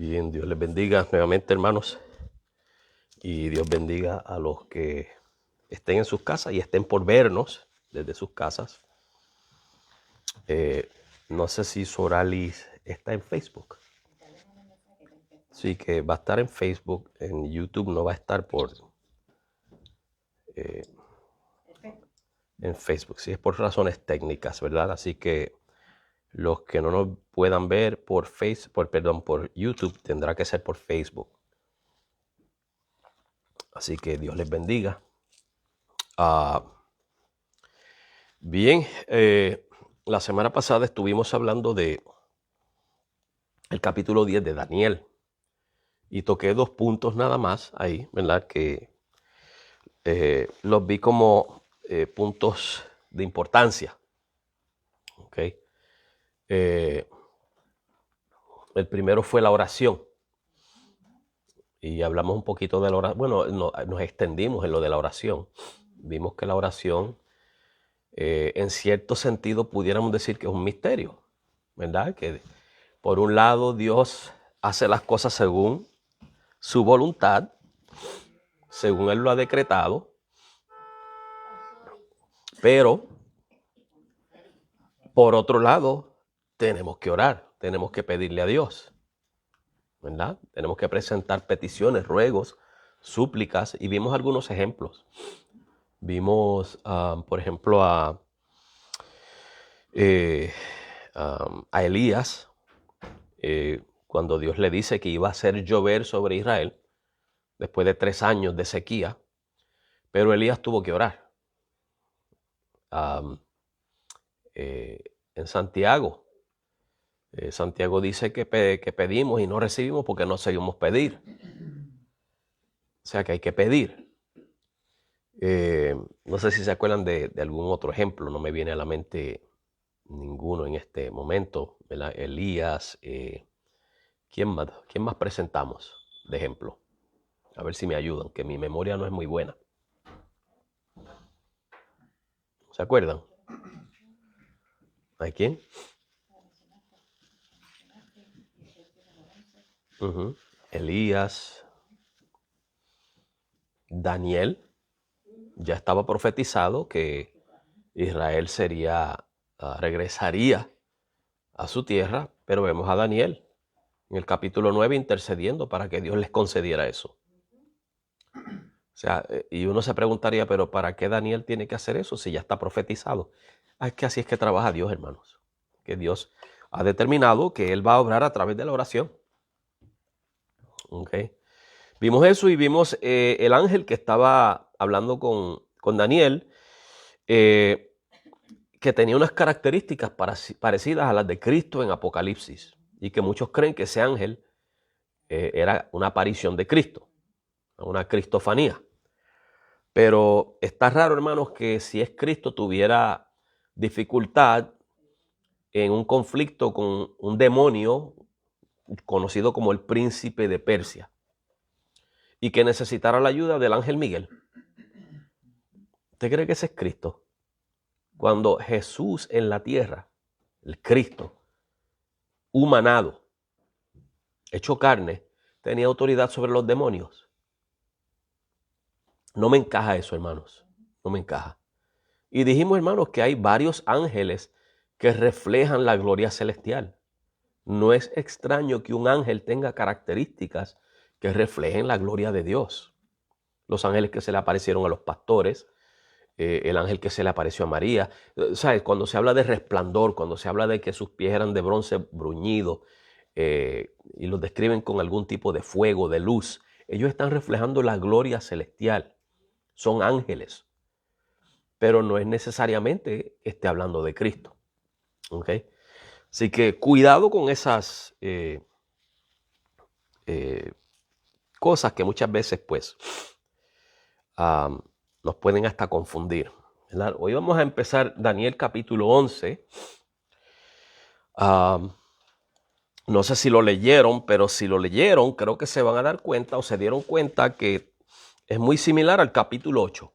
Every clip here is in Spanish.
Bien, Dios les bendiga nuevamente, hermanos, y Dios bendiga a los que estén en sus casas y estén por vernos desde sus casas. No sé si Soralis está en Facebook. Sí, que va a estar en Facebook, en YouTube no va a estar en Facebook. Sí, es por razones técnicas, ¿verdad? Así que los que no nos puedan ver por por YouTube tendrá que ser por Facebook. Así que Dios les bendiga. Bien, la semana pasada estuvimos hablando de el capítulo 10 de Daniel y toqué 2 puntos nada más ahí, ¿verdad? Que los vi como puntos de importancia, ¿ok? El primero fue la oración y hablamos un poquito de la oración. Bueno, nos extendimos en lo de la oración. Vimos que la oración, en cierto sentido, pudiéramos decir que es un misterio, ¿verdad? Que por un lado Dios hace las cosas según su voluntad, según Él lo ha decretado, pero por otro lado tenemos que orar, tenemos que pedirle a Dios, ¿verdad? Tenemos que presentar peticiones, ruegos, súplicas, y vimos algunos ejemplos. Vimos, por ejemplo, a Elías, cuando Dios le dice que iba a hacer llover sobre Israel, después de 3 años de sequía, pero Elías tuvo que orar. En Santiago, Santiago dice que pedimos y no recibimos porque no seguimos pedir. O sea que hay que pedir. No sé si se acuerdan de algún otro ejemplo, no me viene a la mente ninguno en este momento, ¿verdad? Elías, ¿quién más presentamos de ejemplo? A ver si me ayudan, que mi memoria no es muy buena. ¿Se acuerdan? ¿Hay quién? Elías, Daniel, ya estaba profetizado que Israel regresaría a su tierra, pero vemos a Daniel en el capítulo 9 intercediendo para que Dios les concediera eso. O sea, y uno se preguntaría, pero ¿para qué Daniel tiene que hacer eso si ya está profetizado? Es que así es que trabaja Dios, hermanos. Que Dios ha determinado que Él va a obrar a través de la oración. ¿Okay? Vimos eso y vimos el ángel que estaba hablando con Daniel, que tenía unas características parecidas a las de Cristo en Apocalipsis, y que muchos creen que ese ángel era una aparición de Cristo, una cristofanía. Pero está raro, hermanos, que si es Cristo tuviera dificultad en un conflicto con un demonio conocido como el príncipe de Persia y que necesitara la ayuda del ángel Miguel. ¿Usted cree que ese es Cristo? Cuando Jesús en la tierra, el Cristo, humanado, hecho carne, tenía autoridad sobre los demonios. No me encaja eso, hermanos. No me encaja. Y dijimos, hermanos, que hay varios ángeles que reflejan la gloria celestial. No es extraño que un ángel tenga características que reflejen la gloria de Dios. Los ángeles que se le aparecieron a los pastores, el ángel que se le apareció a María. ¿Sabes? Cuando se habla de resplandor, cuando se habla de que sus pies eran de bronce bruñido y los describen con algún tipo de fuego, de luz, ellos están reflejando la gloria celestial. Son ángeles, pero no es necesariamente que esté hablando de Cristo. ¿Okay? Así que cuidado con esas cosas que muchas veces pues nos pueden hasta confundir, ¿verdad? Hoy vamos a empezar Daniel capítulo 11. No sé si lo leyeron, pero si lo leyeron, creo que se van a dar cuenta o se dieron cuenta que es muy similar al capítulo 8,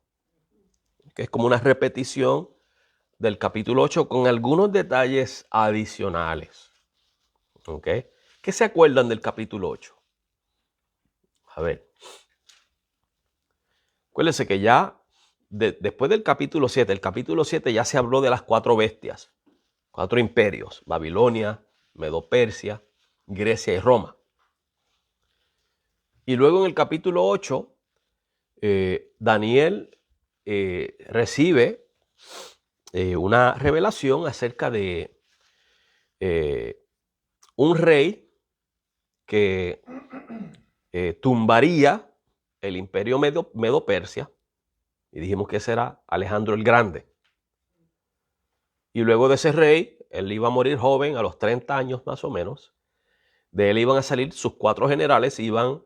que es como una repetición del capítulo 8 con algunos detalles adicionales, ¿okay? ¿Qué se acuerdan del capítulo 8? A ver. Acuérdense que ya después del capítulo 7, el capítulo 7 ya se habló de las 4 bestias, 4 imperios: Babilonia, Medo-Persia, Grecia y Roma. Y luego en el capítulo 8, Daniel recibe una revelación acerca de un rey que tumbaría el imperio Medo-Persia, y dijimos que ese era Alejandro el Grande. Y luego de ese rey, él iba a morir joven, a los 30 años más o menos. De él iban a salir sus 4 generales, iban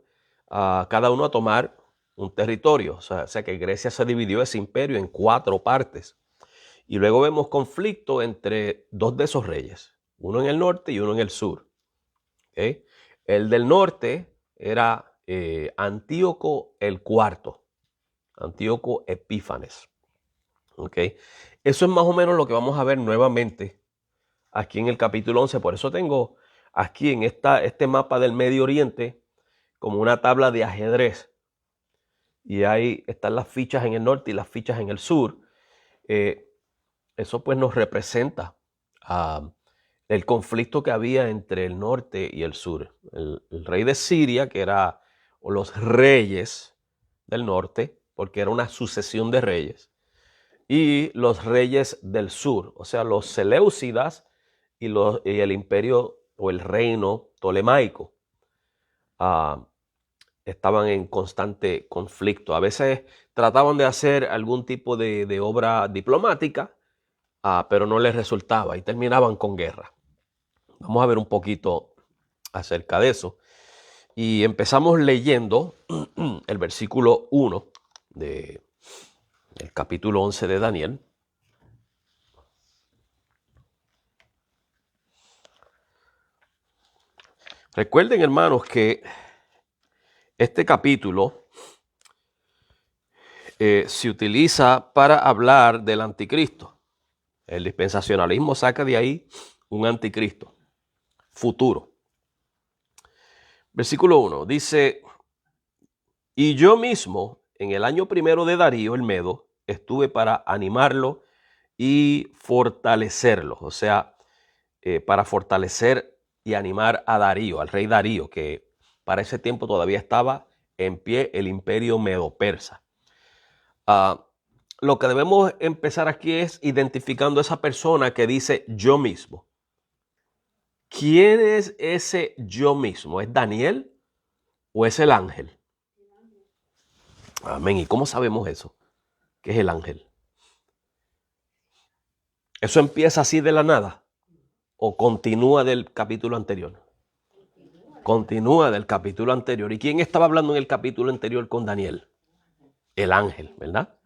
cada uno a tomar un territorio. O sea que Grecia se dividió ese imperio en 4 partes. Y luego vemos conflicto entre 2 de esos reyes, uno en el norte y uno en el sur. ¿Okay? El del norte era Antíoco el IV, Antíoco Epífanes. ¿Okay? Eso es más o menos lo que vamos a ver nuevamente aquí en el capítulo 11. Por eso tengo aquí en este mapa del Medio Oriente como una tabla de ajedrez. Y ahí están las fichas en el norte y las fichas en el sur. Eso pues nos representa el conflicto que había entre el norte y el sur. El rey de Siria, que era, o los reyes del norte, porque era una sucesión de reyes, y los reyes del sur, o sea, los seleucidas y el imperio o el reino tolemaico. Estaban en constante conflicto. A veces trataban de hacer algún tipo de obra diplomática, pero no les resultaba y terminaban con guerra. Vamos a ver un poquito acerca de eso. Y empezamos leyendo el versículo 1 del capítulo 11 de Daniel. Recuerden, hermanos, que este capítulo se utiliza para hablar del anticristo. El dispensacionalismo saca de ahí un anticristo futuro. Versículo 1 dice: y yo mismo en el año primero de Darío el Medo estuve para animarlo y fortalecerlo. O sea, para fortalecer y animar a Darío, al rey Darío, que para ese tiempo todavía estaba en pie el imperio Medo-Persa. Lo que debemos empezar aquí es identificando a esa persona que dice yo mismo. ¿Quién es ese yo mismo? ¿Es Daniel o es el ángel? Amén. ¿Y cómo sabemos eso? ¿Qué es el ángel? ¿Eso empieza así de la nada? ¿O continúa del capítulo anterior? Continúa del capítulo anterior. ¿Y quién estaba hablando en el capítulo anterior con Daniel? El ángel, ¿verdad?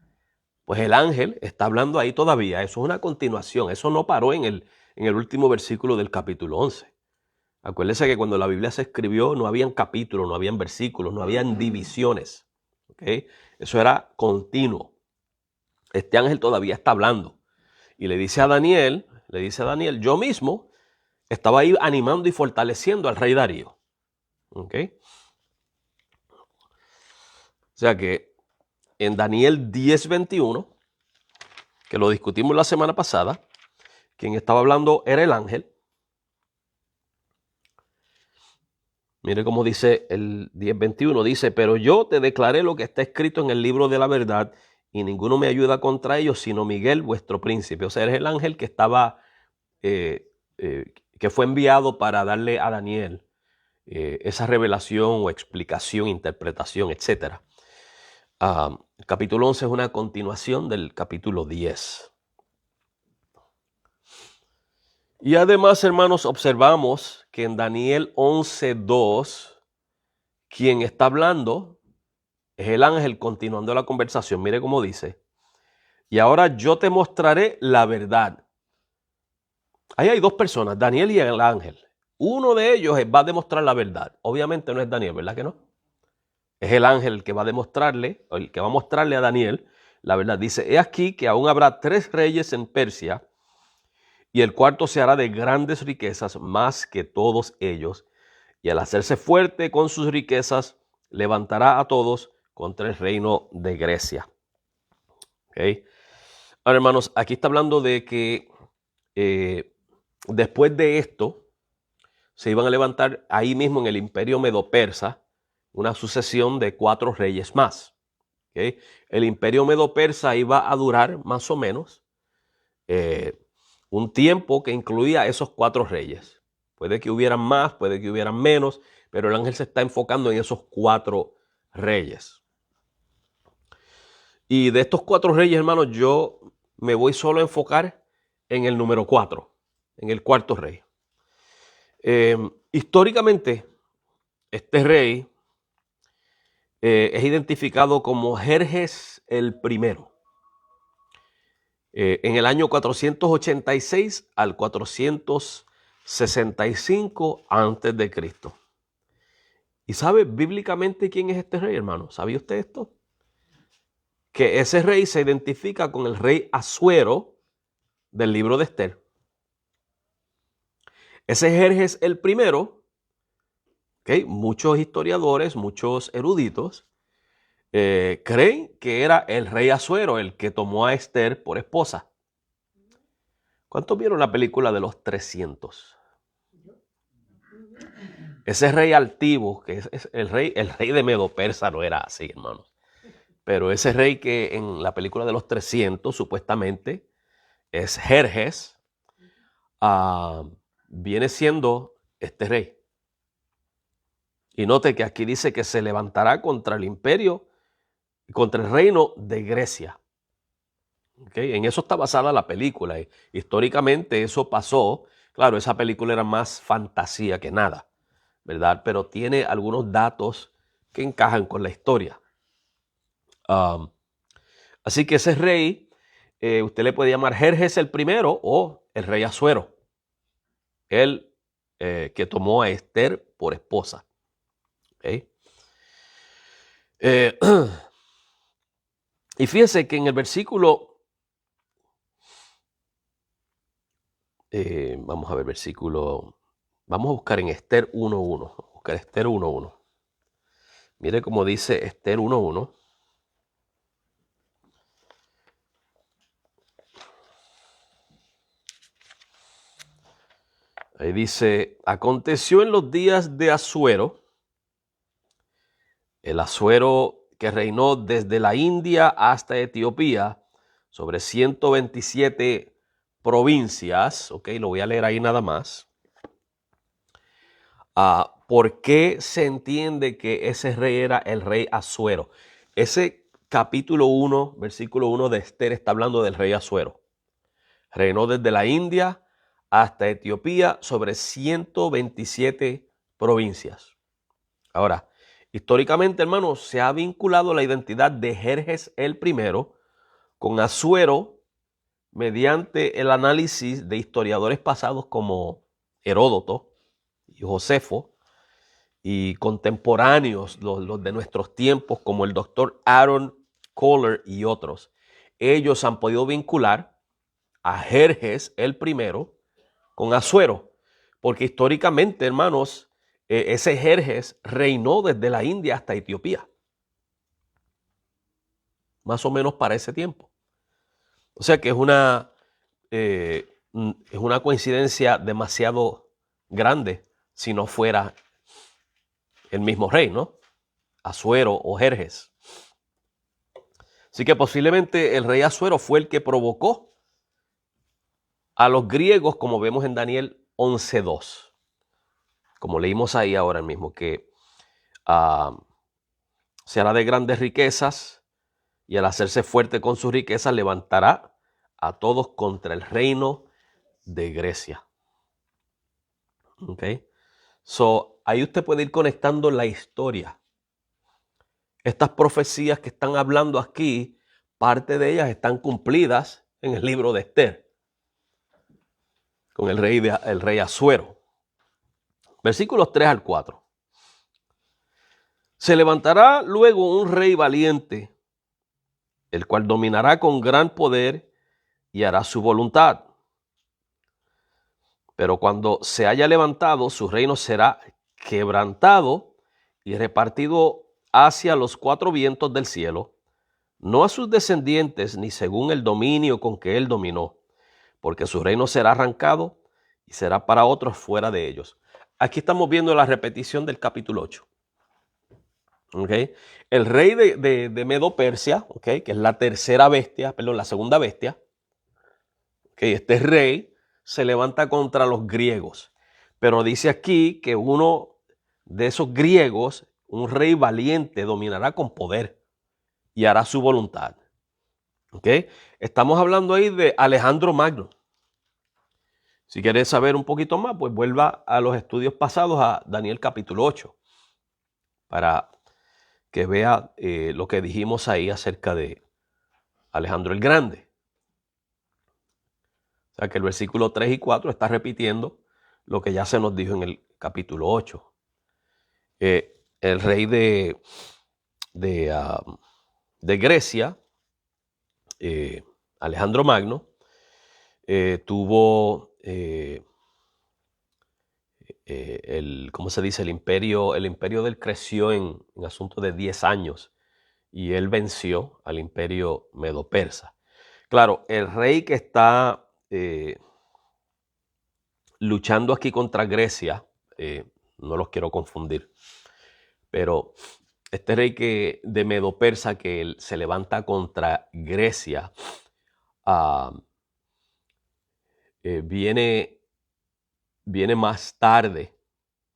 Pues el ángel está hablando ahí todavía. Eso es una continuación. Eso no paró en el último versículo del capítulo 11. Acuérdense que cuando la Biblia se escribió no habían capítulos, no habían versículos, no habían divisiones. ¿Okay? Eso era continuo. Este ángel todavía está hablando. Y le dice a Daniel, yo mismo estaba ahí animando y fortaleciendo al rey Darío. ¿Okay? O sea que en Daniel 10:21, que lo discutimos la semana pasada, quien estaba hablando era el ángel. Mire cómo dice el 10:21, dice: pero yo te declaré lo que está escrito en el libro de la verdad, y ninguno me ayuda contra ellos, sino Miguel, vuestro príncipe. O sea, eres el ángel que estaba, que fue enviado para darle a Daniel esa revelación o explicación, interpretación, etc. El capítulo 11 es una continuación del capítulo 10. Y además, hermanos, observamos que en Daniel 11:2, quien está hablando es el ángel continuando la conversación. Mire cómo dice: y ahora yo te mostraré la verdad. Ahí hay 2 personas, Daniel y el ángel. Uno de ellos va a demostrar la verdad. Obviamente no es Daniel, ¿verdad que no? Es el ángel el que va a demostrarle, o el que va a mostrarle a Daniel la verdad. Dice: he aquí que aún habrá 3 reyes en Persia, y el cuarto se hará de grandes riquezas más que todos ellos, y al hacerse fuerte con sus riquezas, levantará a todos contra el reino de Grecia. ¿Okay? Ahora, hermanos, aquí está hablando de que después de esto se iban a levantar ahí mismo en el imperio medo-persa una sucesión de 4 reyes más. ¿Okay? El imperio medo-persa iba a durar más o menos un tiempo que incluía esos 4 reyes. Puede que hubieran más, puede que hubieran menos, pero el ángel se está enfocando en esos 4 reyes. Y de estos 4 reyes, hermanos, yo me voy solo a enfocar en el número 4, en el cuarto rey. Históricamente, este rey es identificado como Jerjes el primero. En el año 486 al 465 antes de Cristo. ¿Y sabe bíblicamente quién es este rey, hermano? ¿Sabía usted esto? Que ese rey se identifica con el rey Asuero del libro de Esther. Ese Jerjes el primero, ¿okay? Muchos historiadores, muchos eruditos, creen que era el rey Asuero el que tomó a Esther por esposa. ¿Cuántos vieron la película de los 300? Ese rey altivo, que es el rey de Medo-Persa no era así, hermanos. Pero ese rey que en la película de los 300 supuestamente es Jerjes, viene siendo este rey. Y note que aquí dice que se levantará contra el imperio, contra el reino de Grecia. ¿Okay? En eso está basada la película. Históricamente eso pasó. Claro, esa película era más fantasía que nada, ¿verdad? Pero tiene algunos datos que encajan con la historia. Así que ese rey, usted le puede llamar Jerjes el primero o el rey Asuero. Él que tomó a Esther por esposa. ¿Okay? Y fíjense que en el versículo, vamos a ver versículo, vamos a buscar en Esther 1.1, buscar Esther 1.1. Mire cómo dice Esther 1.1. Ahí dice, aconteció en los días de Asuero, el Asuero que reinó desde la India hasta Etiopía, sobre 127 provincias, ok, lo voy a leer ahí nada más. ¿Por qué se entiende que ese rey era el rey Asuero? Ese capítulo 1, versículo 1 de Esther está hablando del rey Asuero. Reinó desde la India hasta Etiopía sobre 127 provincias. Ahora, históricamente, hermanos, se ha vinculado la identidad de Jerjes el primero con Asuero mediante el análisis de historiadores pasados como Heródoto y Josefo y contemporáneos, los de nuestros tiempos, como el doctor Aaron Kohler y otros. Ellos han podido vincular a Jerjes el primero con Asuero, porque históricamente, hermanos, ese Jerjes reinó desde la India hasta Etiopía, más o menos para ese tiempo. O sea que es una coincidencia demasiado grande si no fuera el mismo rey, ¿no? Asuero o Jerjes. Así que posiblemente el rey Asuero fue el que provocó a los griegos, como vemos en Daniel 11.2. Como leímos ahí ahora mismo, que se hará de grandes riquezas y al hacerse fuerte con sus riquezas levantará a todos contra el reino de Grecia. ¿Ok? So, ahí usted puede ir conectando la historia. Estas profecías que están hablando aquí, parte de ellas están cumplidas en el libro de Esther, con el rey Asuero. Versículos 3 al 4. Se levantará luego un rey valiente, el cual dominará con gran poder y hará su voluntad. Pero cuando se haya levantado, su reino será quebrantado y repartido hacia los cuatro vientos del cielo, no a sus descendientes ni según el dominio con que él dominó, porque su reino será arrancado y será para otros fuera de ellos. Aquí estamos viendo la repetición del capítulo 8. ¿Okay? El rey de Medo-Persia, ¿okay? Que es la la segunda bestia, ¿okay? Este rey se levanta contra los griegos, pero dice aquí que uno de esos griegos, un rey valiente, dominará con poder y hará su voluntad. ¿Okay? Estamos hablando ahí de Alejandro Magno. Si quieres saber un poquito más, pues vuelva a los estudios pasados a Daniel capítulo 8 para que vea lo que dijimos ahí acerca de Alejandro el Grande. O sea que el versículo 3 y 4 está repitiendo lo que ya se nos dijo en el capítulo 8. El rey de Grecia, Alejandro Magno, tuvo ¿cómo se dice? El imperio de él creció en asunto de 10 años y él venció al imperio medo-persa. Claro, el rey que está luchando aquí contra Grecia, no los quiero confundir, pero este rey de Medo-Persa que se levanta contra Grecia, viene más tarde,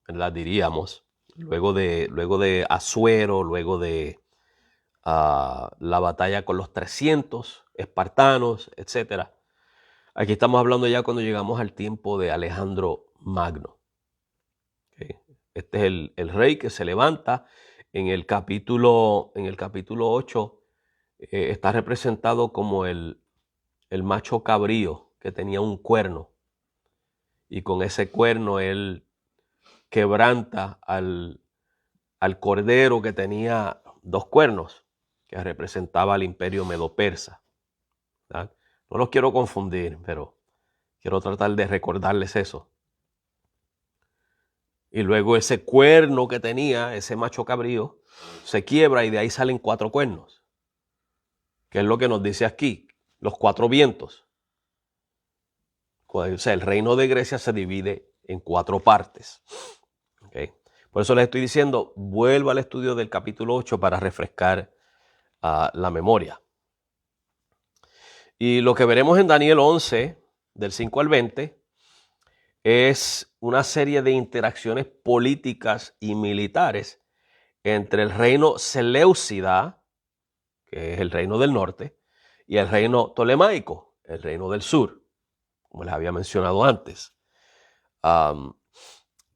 ¿verdad? Diríamos, luego de Asuero, luego de la batalla con los 300 espartanos, etc. Aquí estamos hablando ya cuando llegamos al tiempo de Alejandro Magno. ¿Okay? Este es el rey que se levanta. En el capítulo 8 está representado como el macho cabrío que tenía un cuerno. Y con ese cuerno él quebranta al cordero que tenía 2 cuernos, que representaba al imperio medo-persa. ¿Verdad? No los quiero confundir, pero quiero tratar de recordarles eso. Y luego ese cuerno que tenía, ese macho cabrío, se quiebra y de ahí salen 4 cuernos. Que es lo que nos dice aquí, los 4 vientos. O sea, el reino de Grecia se divide en 4 partes. ¿Okay? Por eso les estoy diciendo, vuelva al estudio del capítulo 8 para refrescar la memoria. Y lo que veremos en Daniel 11, del 5 al 20, es una serie de interacciones políticas y militares entre el reino Seleucida, que es el reino del norte, y el reino Ptolemaico, el reino del sur, como les había mencionado antes.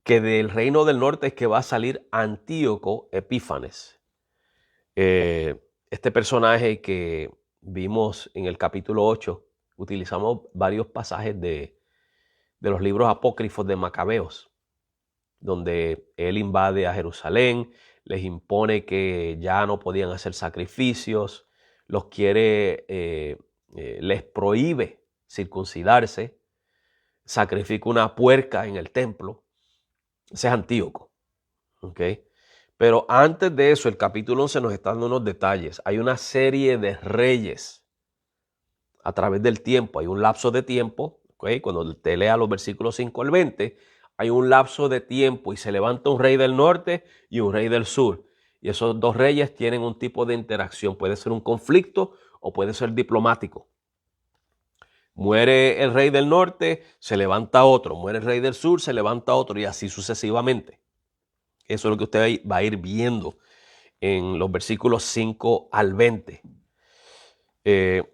Que del reino del norte es que va a salir Antíoco Epífanes. Este personaje que vimos en el capítulo 8, utilizamos varios pasajes de los libros apócrifos de Macabeos, donde él invade a Jerusalén, les impone que ya no podían hacer sacrificios, les prohíbe circuncidarse, sacrifica una puerca en el templo. Ese es Antíoco. ¿Okay? Pero antes de eso, el capítulo 11 nos está dando unos detalles. Hay una serie de reyes a través del tiempo. Hay un lapso de tiempo. ¿Okay? Cuando te lea los versículos 5 al 20, hay un lapso de tiempo y se levanta un rey del norte y un rey del sur. Y esos 2 reyes tienen un tipo de interacción. Puede ser un conflicto o puede ser diplomático. Muere el rey del norte, se levanta otro. Muere el rey del sur, se levanta otro y así sucesivamente. Eso es lo que usted va a ir viendo en los versículos 5 al 20.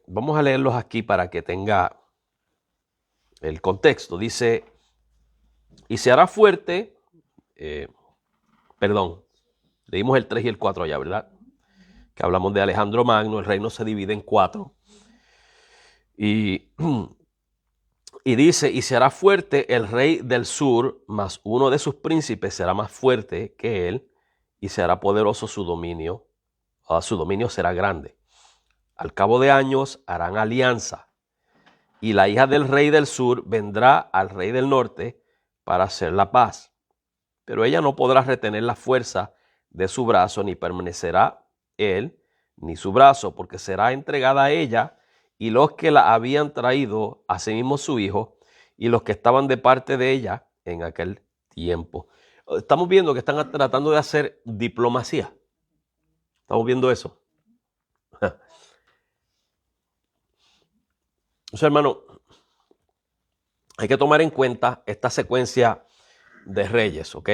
Vamos a leerlos aquí para que tenga el contexto. Dice, y se hará fuerte, leímos el 3 y el 4 allá, ¿verdad? Que hablamos de Alejandro Magno, el reino se divide en 4. Y dice, y se hará fuerte el rey del sur, mas uno de sus príncipes será más fuerte que él, y será poderoso su dominio será grande. Al cabo de años harán alianza, y la hija del rey del sur vendrá al rey del norte para hacer la paz. pero ella no podrá retener la fuerza de su brazo, ni permanecerá él, ni su brazo, porque será entregada a ella y los que la habían traído, asimismo su hijo, y los que estaban de parte de ella en aquel tiempo. Estamos viendo que están tratando de hacer diplomacia. Estamos viendo eso. Entonces, hermano, hay que tomar en cuenta esta secuencia de reyes, ¿ok?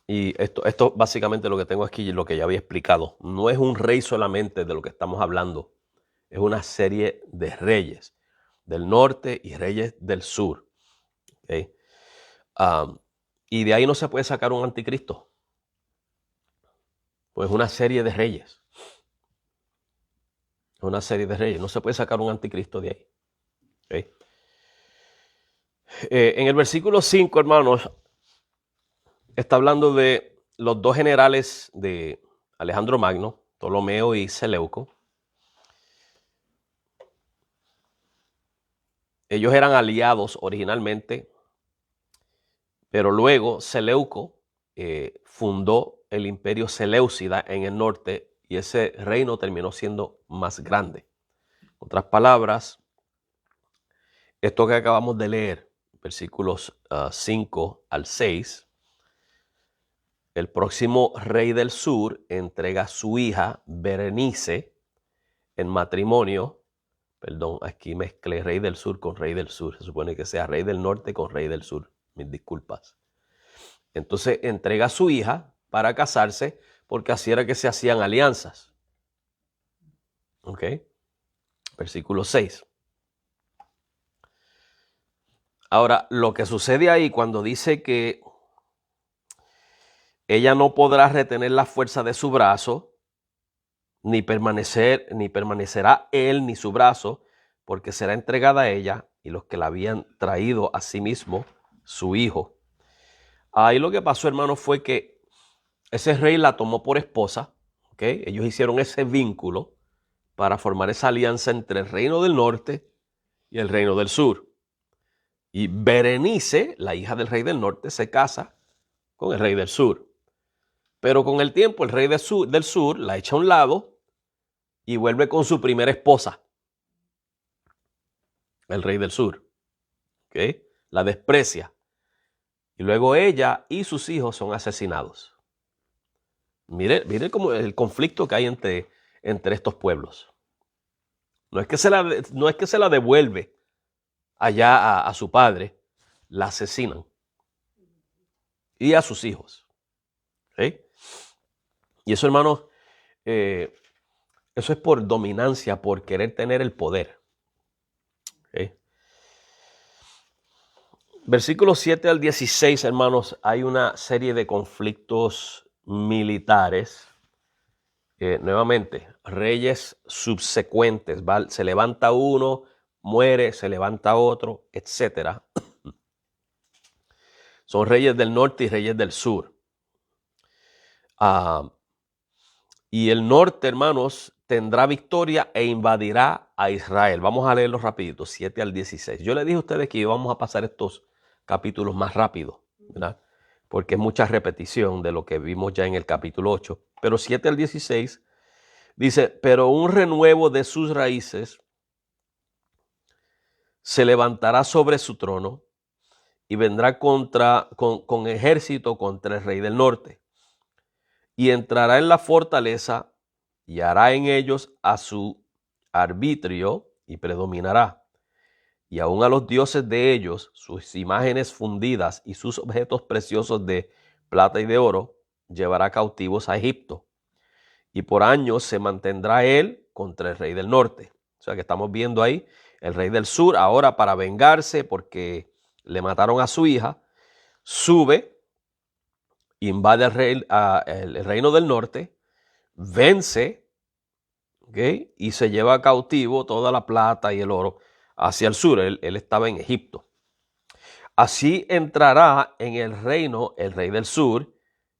Y esto básicamente lo que tengo aquí, lo que ya había explicado. No es un rey solamente de lo que estamos hablando. Es una serie de reyes del norte y reyes del sur. ¿Okay? Y de ahí no se puede sacar un anticristo. Pues una serie de reyes. Una serie de reyes. No se puede sacar un anticristo de ahí. ¿Okay? En el versículo 5, hermanos, está hablando de los dos generales de Alejandro Magno, Ptolomeo y Seleuco. Ellos eran aliados originalmente, pero luego Seleuco fundó el imperio seleucida en el norte y ese reino terminó siendo más grande. En otras palabras, esto que acabamos de leer, versículos 5 al 6, el próximo rey del sur entrega a su hija Berenice en matrimonio. Perdón, aquí mezclé rey del sur con rey del sur. Se supone que sea rey del norte con rey del sur. Mis disculpas. Entonces entrega a su hija para casarse porque así era que se hacían alianzas. ¿Ok? Versículo 6. Ahora, lo que sucede ahí cuando dice que ella no podrá retener la fuerza de su brazo, ni permanecerá él ni su brazo, porque será entregada a ella y los que la habían traído a sí mismo, su hijo. Ahí lo que pasó, hermano, fue que ese rey la tomó por esposa, ¿ok? Ellos hicieron ese vínculo para formar esa alianza entre el reino del norte y el reino del sur. Y Berenice, la hija del rey del norte, se casa con el rey del sur. Pero con el tiempo el rey del sur la echa a un lado y vuelve con su primera esposa, el rey del sur. ¿Ok? La desprecia. Y luego ella y sus hijos son asesinados. Mire cómo el conflicto que hay entre estos pueblos. No es que se la devuelve allá a su padre, la asesinan. Y a sus hijos. ¿Sí? Y eso, hermanos, eso es por dominancia, por querer tener el poder. ¿Sí? Versículos 7 al 16, hermanos, hay una serie de conflictos militares. Nuevamente, reyes subsecuentes. Se levanta uno, muere, se levanta otro, etc. Son reyes del norte y reyes del sur. Y el norte, hermanos, tendrá victoria e invadirá a Israel. Vamos a leerlo rapidito, 7 al 16. Yo les dije a ustedes que íbamos a pasar estos capítulos más rápido, ¿verdad? Porque es mucha repetición de lo que vimos ya en el capítulo 8. Pero 7 al 16 dice, pero un renuevo de sus raíces se levantará sobre su trono y vendrá con ejército contra el rey del norte. Y entrará en la fortaleza y hará en ellos a su arbitrio y predominará. Y aun a los dioses de ellos, sus imágenes fundidas y sus objetos preciosos de plata y de oro, llevará cautivos a Egipto. Y por años se mantendrá él contra el rey del norte. O sea que estamos viendo ahí el rey del sur ahora para vengarse porque le mataron a su hija, sube, invade el reino del norte, vence, ¿okay? Y se lleva cautivo toda la plata y el oro hacia el sur. Él estaba en Egipto. Así entrará en el reino el rey del sur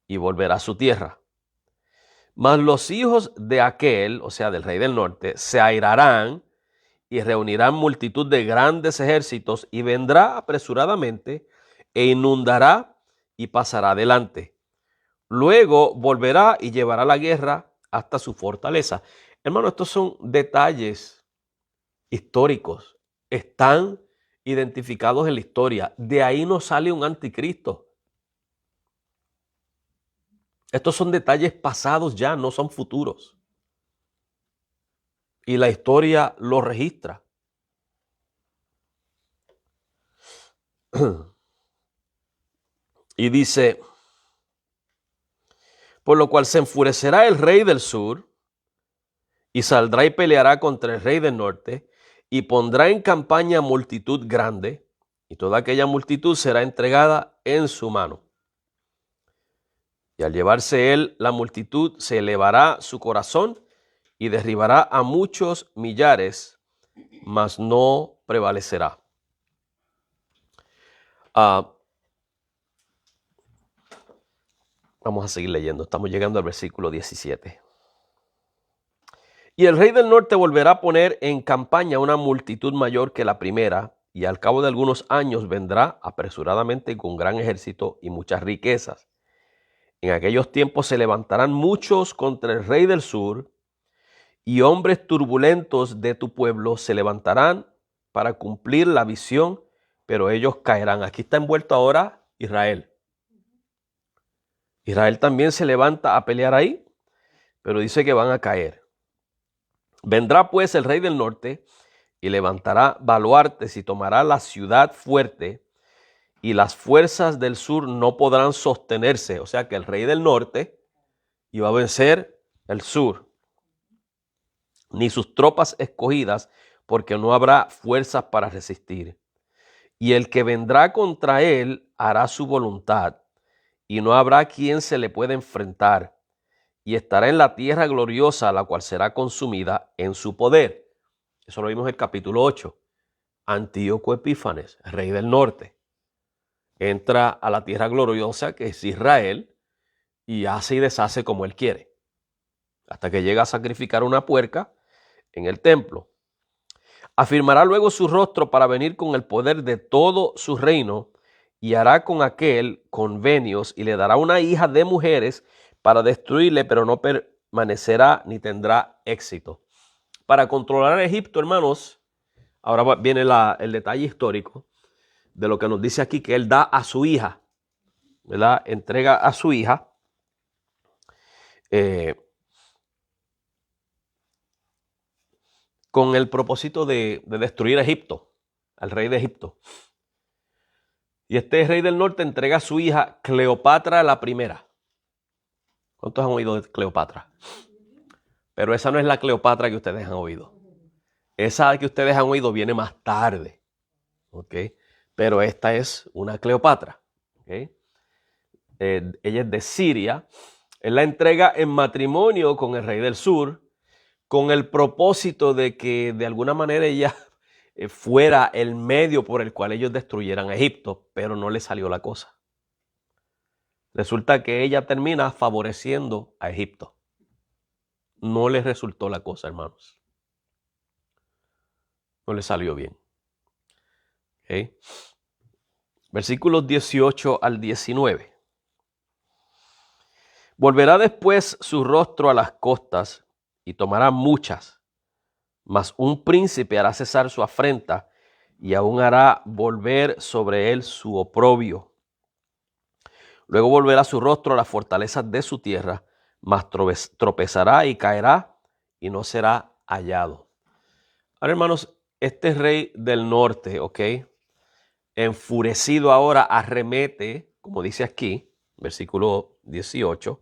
y volverá a su tierra. Mas los hijos de aquel, o sea, del rey del norte, se airarán y reunirán multitud de grandes ejércitos y vendrá apresuradamente e inundará y pasará adelante. Luego volverá y llevará la guerra hasta su fortaleza. Hermano, estos son detalles históricos. Están identificados en la historia. De ahí no sale un anticristo. Estos son detalles pasados ya, no son futuros. Y la historia lo registra. Y dice, por lo cual se enfurecerá el rey del sur y saldrá y peleará contra el rey del norte y pondrá en campaña multitud grande y toda aquella multitud será entregada en su mano. Y al llevarse él la multitud se elevará su corazón y derribará a muchos millares, mas no prevalecerá. Vamos a seguir leyendo. Estamos llegando al versículo 17. Y el rey del norte volverá a poner en campaña una multitud mayor que la primera, y al cabo de algunos años vendrá apresuradamente con gran ejército y muchas riquezas. En aquellos tiempos se levantarán muchos contra el rey del sur, y hombres turbulentos de tu pueblo se levantarán para cumplir la visión, pero ellos caerán. Aquí está envuelto ahora Israel. Israel también se levanta a pelear ahí, pero dice que van a caer. Vendrá pues el rey del norte y levantará baluartes y tomará la ciudad fuerte, y las fuerzas del sur no podrán sostenerse. O sea que el rey del norte iba a vencer el sur, ni sus tropas escogidas, porque no habrá fuerzas para resistir. Y el que vendrá contra él hará su voluntad, y no habrá quien se le pueda enfrentar, y estará en la tierra gloriosa, la cual será consumida en su poder. Eso lo vimos en el capítulo 8. Antíoco Epífanes, rey del norte, entra a la tierra gloriosa que es Israel y hace y deshace como él quiere, hasta que llega a sacrificar una puerca en el templo. Afirmará luego su rostro para venir con el poder de todo su reino, y hará con aquel convenios y le dará una hija de mujeres para destruirle, pero no permanecerá ni tendrá éxito. Para controlar a Egipto, hermanos, ahora viene el detalle histórico de lo que nos dice aquí, que él da a su hija, ¿verdad? Entrega a su hija con el propósito de destruir a Egipto, al rey de Egipto. Y este rey del norte entrega a su hija Cleopatra la primera. ¿Cuántos han oído de Cleopatra? Pero esa no es la Cleopatra que ustedes han oído. Esa que ustedes han oído viene más tarde. ¿Ok? Pero esta es una Cleopatra. ¿Ok? Ella es de Siria. Él la entrega en matrimonio con el rey del sur, con el propósito de que de alguna manera ella fuera el medio por el cual ellos destruyeran a Egipto, pero no le salió la cosa. Resulta que ella termina favoreciendo a Egipto. No le resultó la cosa, hermanos. No le salió bien. ¿Okay? Versículos 18 al 19. Volverá después su rostro a las costas y tomará muchas, mas un príncipe hará cesar su afrenta y aún hará volver sobre él su oprobio. Luego volverá su rostro a las fortalezas de su tierra, mas tropezará y caerá y no será hallado. Ahora, hermanos, este rey del norte, ¿ok? Enfurecido ahora arremete, como dice aquí, versículo 18,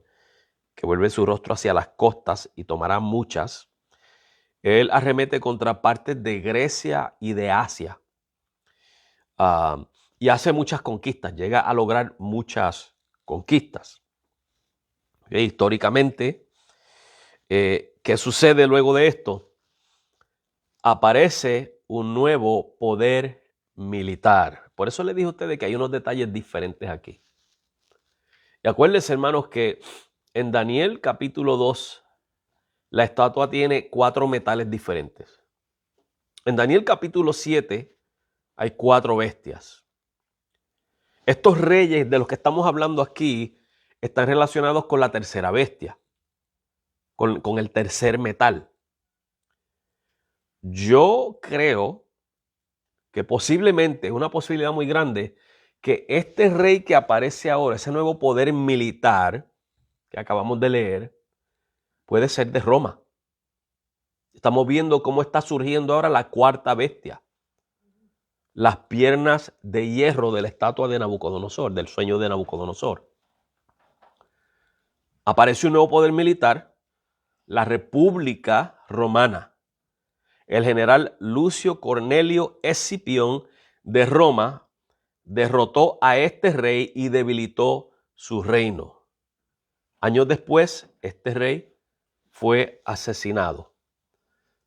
que vuelve su rostro hacia las costas y tomará muchas. Él arremete contra partes de Grecia y de Asia. Y hace muchas conquistas, llega a lograr muchas conquistas. Históricamente, ¿qué sucede luego de esto? Aparece un nuevo poder militar. Por eso les dije a ustedes que hay unos detalles diferentes aquí. Y acuérdense, hermanos, que en Daniel capítulo 2, la estatua tiene 4 metales diferentes. En Daniel capítulo 7 hay 4 bestias. Estos reyes de los que estamos hablando aquí están relacionados con la tercera bestia, con el tercer metal. Yo creo que posiblemente, es una posibilidad muy grande, que este rey que aparece ahora, ese nuevo poder militar que acabamos de leer, puede ser de Roma. Estamos viendo cómo está surgiendo ahora la cuarta bestia. Las piernas de hierro de la estatua de Nabucodonosor, del sueño de Nabucodonosor. Aparece un nuevo poder militar, la República Romana. El general Lucio Cornelio Escipión de Roma derrotó a este rey y debilitó su reino. Años después, este rey fue asesinado.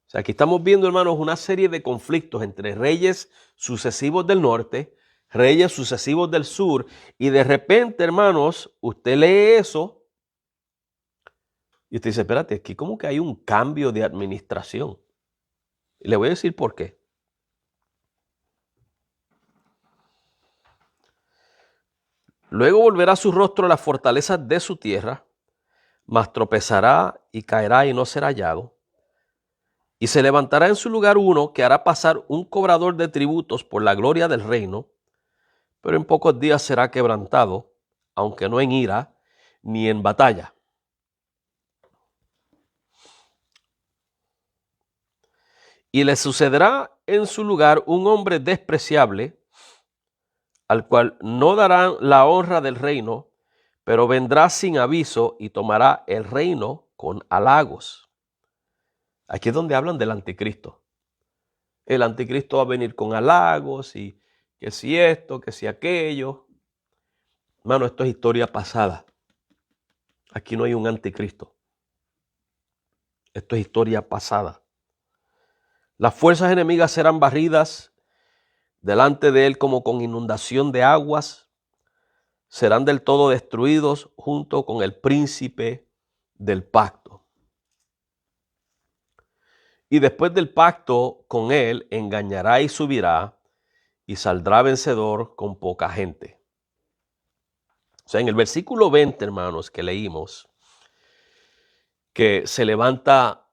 O sea, aquí estamos viendo, hermanos, una serie de conflictos entre reyes sucesivos del norte, reyes sucesivos del sur, y de repente, hermanos, usted lee eso y usted dice, espérate, aquí como que hay un cambio de administración. Y le voy a decir por qué. Luego volverá su rostro a las fortalezas de su tierra, mas tropezará y caerá y no será hallado. Y se levantará en su lugar uno que hará pasar un cobrador de tributos por la gloria del reino, pero en pocos días será quebrantado, aunque no en ira ni en batalla. Y le sucederá en su lugar un hombre despreciable, al cual no darán la honra del reino, pero vendrá sin aviso y tomará el reino con halagos. Aquí es donde hablan del anticristo. El anticristo va a venir con halagos y que si esto, que si aquello. Hermano, esto es historia pasada. Aquí no hay un anticristo. Esto es historia pasada. Las fuerzas enemigas serán barridas delante de él como con inundación de aguas. Serán del todo destruidos junto con el príncipe del pacto. Y después del pacto con él engañará y subirá y saldrá vencedor con poca gente. O sea, en el versículo 20, hermanos, que leímos, que se levanta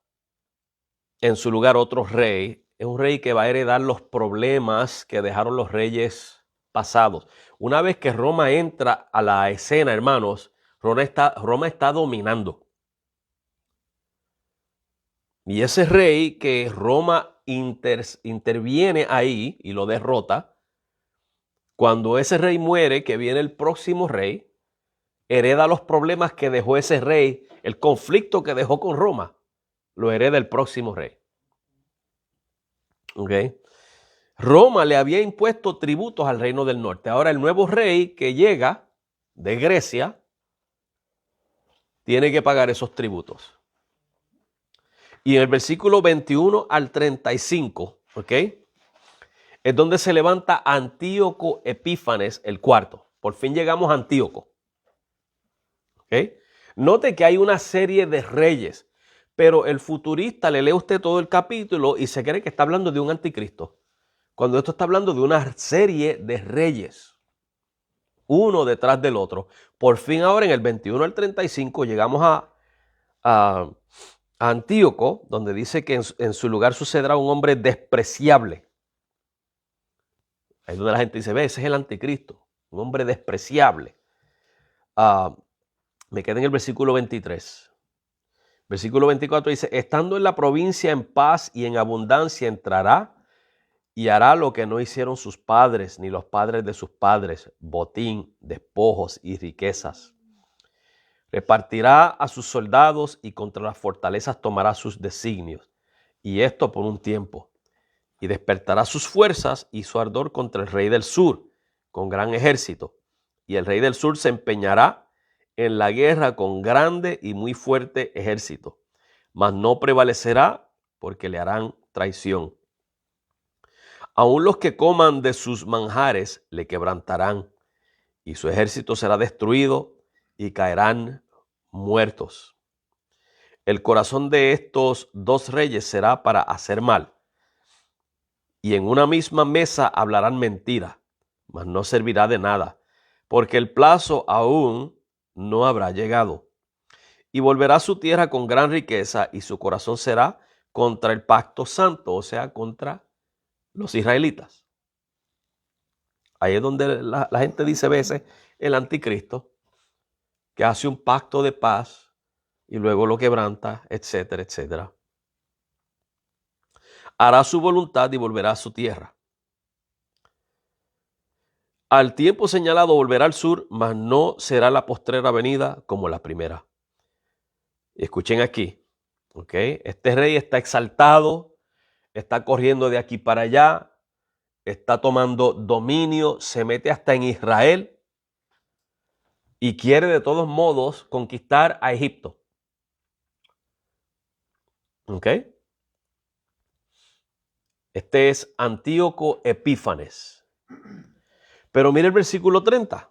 en su lugar otro rey, es un rey que va a heredar los problemas que dejaron los reyes pasados. Una vez que Roma entra a la escena, hermanos, Roma está dominando. Y ese rey que Roma interviene ahí y lo derrota, cuando ese rey muere, que viene el próximo rey, hereda los problemas que dejó ese rey, el conflicto que dejó con Roma, lo hereda el próximo rey. ¿Ok? Roma le había impuesto tributos al reino del norte. Ahora el nuevo rey que llega de Grecia tiene que pagar esos tributos. Y en el versículo 21 al 35, ¿ok? Es donde se levanta Antíoco Epífanes el cuarto. Por fin llegamos a Antíoco. ¿Ok? Note que hay una serie de reyes, pero el futurista le lee a usted todo el capítulo y se cree que está hablando de un anticristo, cuando esto está hablando de una serie de reyes, uno detrás del otro. Por fin ahora en el 21 al 35 llegamos a Antíoco, donde dice que en su lugar sucederá un hombre despreciable. Ahí es donde la gente dice, ve, ese es el anticristo, un hombre despreciable. Me quedé en el versículo 23. Versículo 24 dice, estando en la provincia en paz y en abundancia entrará y hará lo que no hicieron sus padres ni los padres de sus padres, botín, despojos y riquezas. Repartirá a sus soldados y contra las fortalezas tomará sus designios, y esto por un tiempo. Y despertará sus fuerzas y su ardor contra el rey del sur, con gran ejército. Y el rey del sur se empeñará en la guerra con grande y muy fuerte ejército, mas no prevalecerá porque le harán traición. Aun los que coman de sus manjares le quebrantarán, y su ejército será destruido y caerán muertos. El corazón de estos dos reyes será para hacer mal, y en una misma mesa hablarán mentira, mas no servirá de nada, porque el plazo aún no habrá llegado. Y volverá a su tierra con gran riqueza, y su corazón será contra el pacto santo, o sea, contra los israelitas. Ahí es donde la gente dice a veces el anticristo, que hace un pacto de paz y luego lo quebranta, etcétera, etcétera. Hará su voluntad y volverá a su tierra. Al tiempo señalado volverá al sur, mas no será la postrera venida como la primera. Y escuchen aquí, ¿ok? Este rey está exaltado, está corriendo de aquí para allá, está tomando dominio, se mete hasta en Israel y quiere de todos modos conquistar a Egipto. ¿Ok? Este es Antíoco Epífanes. Pero mire el versículo 30.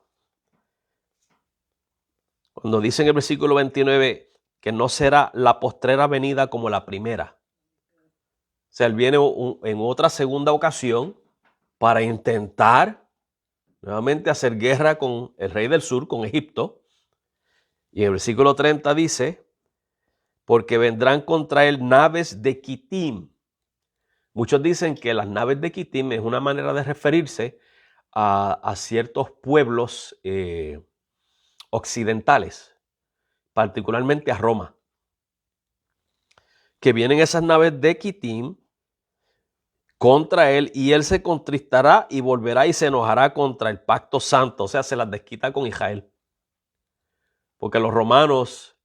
Cuando dice en el versículo 29 que no será la postrera venida como la primera. O sea, él viene en otra segunda ocasión para intentar nuevamente hacer guerra con el rey del sur, con Egipto. Y en el versículo 30 dice, porque vendrán contra él naves de Quitim. Muchos dicen que las naves de Quitim es una manera de referirse a ciertos pueblos occidentales, particularmente a Roma. Que vienen esas naves de Quitim contra él y él se contristará y volverá y se enojará contra el pacto santo, o sea, se las desquita con Israel. Porque los romanos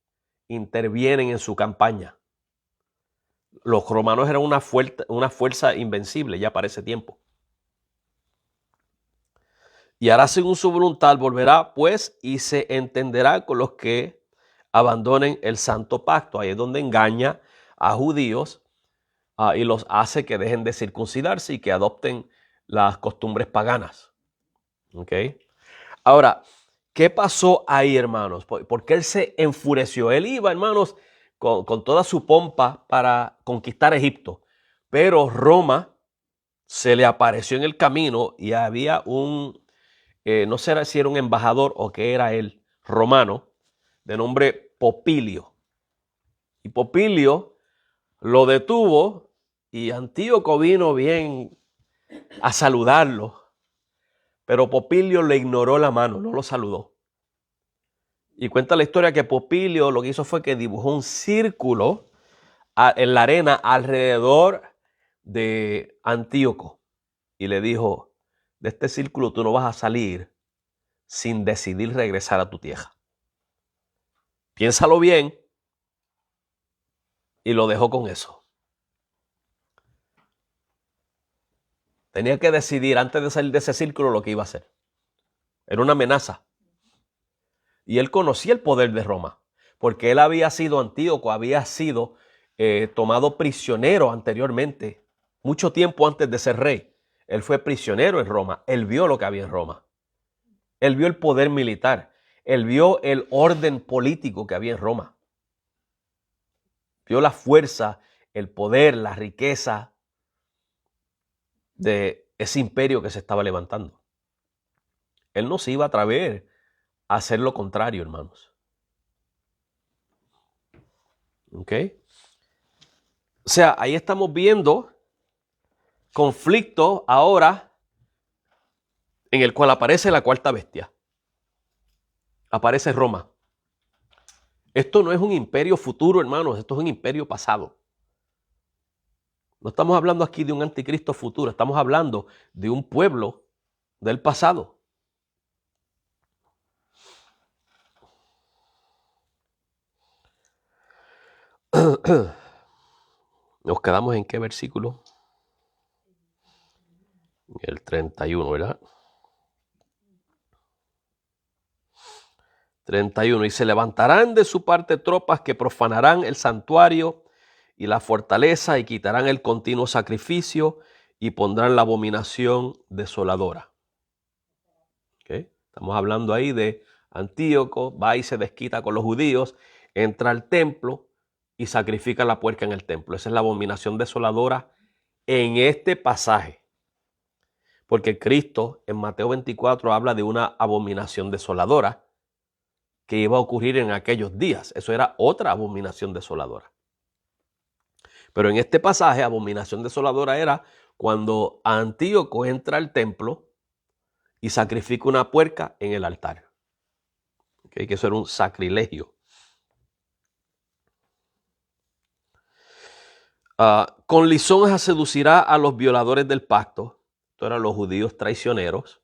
intervienen en su campaña. Los romanos eran una fuerza invencible ya para ese tiempo. Y hará según su voluntad, volverá pues y se entenderá con los que abandonen el santo pacto. Ahí es donde engaña a judíos y los hace que dejen de circuncidarse y que adopten las costumbres paganas. ¿Ok? Ahora, ¿qué pasó ahí, hermanos? ¿Por qué él se enfureció? Él iba, hermanos, con toda su pompa para conquistar Egipto. Pero Roma se le apareció en el camino y había no sé si era un embajador o que era él, romano, de nombre Popilio. Y Popilio lo detuvo y Antíoco vino bien a saludarlo. Pero Popilio le ignoró la mano, no lo saludó. Y cuenta la historia que Popilio lo que hizo fue que dibujó un círculo en la arena alrededor de Antíoco. Y le dijo, de este círculo tú no vas a salir sin decidir regresar a tu tierra. Piénsalo bien. Y lo dejó con eso. Tenía que decidir antes de salir de ese círculo lo que iba a hacer. Era una amenaza. Y él conocía el poder de Roma, porque él había sido Antíoco, había sido tomado prisionero anteriormente, mucho tiempo antes de ser rey. Él fue prisionero en Roma, él vio lo que había en Roma. Él vio el poder militar, él vio el orden político que había en Roma. Vio la fuerza, el poder, la riqueza de ese imperio que se estaba levantando. Él no se iba a atrever a hacer lo contrario, hermanos. ¿Ok? O sea, ahí estamos viendo conflicto ahora en el cual aparece la cuarta bestia. Aparece Roma. Esto no es un imperio futuro, hermanos, esto es un imperio pasado. No estamos hablando aquí de un anticristo futuro, estamos hablando de un pueblo del pasado. Nos quedamos en qué versículo? El 31, ¿verdad? 31. Y se levantarán de su parte tropas que profanarán el santuario y la fortaleza y quitarán el continuo sacrificio y pondrán la abominación desoladora. ¿Okay? Estamos hablando ahí de Antíoco, va y se desquita con los judíos, entra al templo y sacrifica la puerca en el templo. Esa es la abominación desoladora en este pasaje. porque Cristo en Mateo 24 habla de una abominación desoladora que iba a ocurrir en aquellos días. Eso era otra abominación desoladora. Pero en este pasaje, abominación desoladora era cuando Antíoco entra al templo y sacrifica una puerca en el altar. ¿Okay? Que eso era un sacrilegio. Con lisonjas seducirá a los violadores del pacto. Estos eran los judíos traicioneros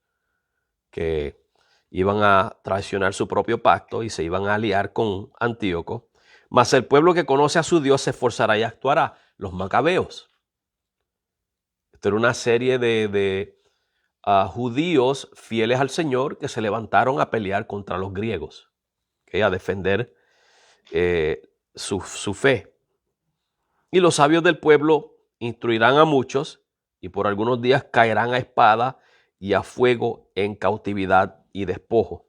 que iban a traicionar su propio pacto y se iban a aliar con Antíoco. Mas el pueblo que conoce a su Dios se esforzará y actuará. Los macabeos. Esto era una serie de judíos fieles al Señor que se levantaron a pelear contra los griegos, ¿okay? A defender su fe. Y los sabios del pueblo instruirán a muchos y por algunos días caerán a espada y a fuego en cautividad y despojo.